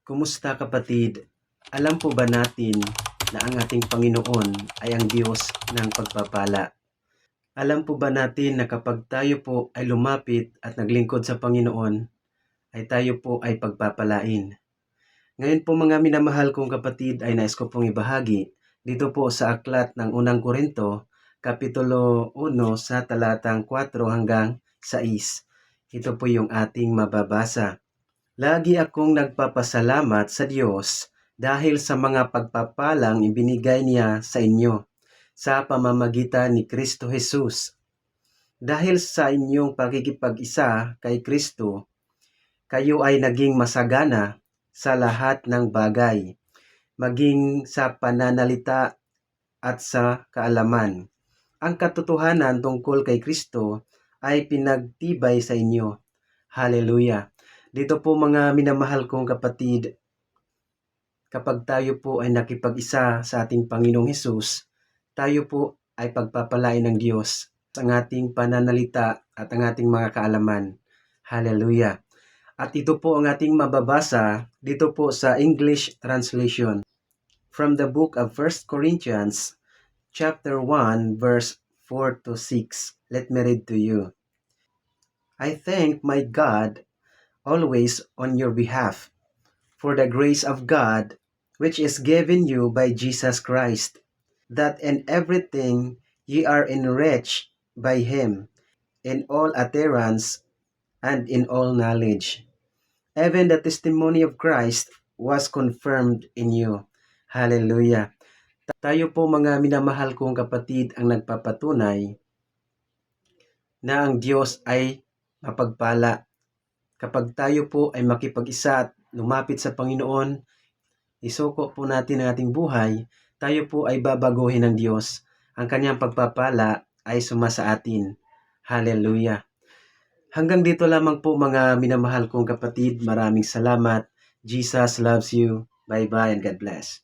Kumusta kapatid? Alam po ba natin na ang ating Panginoon ay ang Diyos ng pagpapala? Alam po ba natin na kapag tayo po ay lumapit at naglingkod sa Panginoon, ay tayo po ay pagpapalain? Ngayon po mga minamahal kong kapatid ay nais ko pong ibahagi dito po sa aklat ng unang Korinto, Kapitulo 1 sa talatang 4 hanggang 6. Ito po yung ating mababasa. Lagi akong nagpapasalamat sa Diyos dahil sa mga pagpapalang ibinigay niya sa inyo sa pamamagitan ni Kristo Jesus. Dahil sa inyong pakikipag-isa kay Kristo, kayo ay naging masagana sa lahat ng bagay, maging sa pananalita at sa kaalaman. Ang katotohanan tungkol kay Kristo ay pinagtibay sa inyo. Hallelujah! Dito po mga minamahal kong kapatid, kapag tayo po ay nakipag-isa sa ating Panginoong Hesus, tayo po ay pagpapalain ng Diyos ang ating pananalita at ang ating mga kaalaman. Hallelujah! At ito po ang ating mababasa dito po sa English translation from the book of 1 Corinthians chapter 1 verse 4 to 6. Let me read to you. I thank my God always on your behalf, for the grace of God which is given you by Jesus Christ, that in everything ye are enriched by him, in all utterance and in all knowledge. Even the testimony of Christ was confirmed in you. Hallelujah! Tayo po mga minamahal kong kapatid ang nagpapatunay na ang Diyos ay mapagpala. Kapag tayo po ay makipag-isa at lumapit sa Panginoon, isuko po natin ang ating buhay, tayo po ay babaguhin ng Diyos. Ang kanyang pagpapala ay sumasa atin. Hallelujah! Hanggang dito lamang po mga minamahal kong kapatid. Maraming salamat. Jesus loves you. Bye-bye and God bless.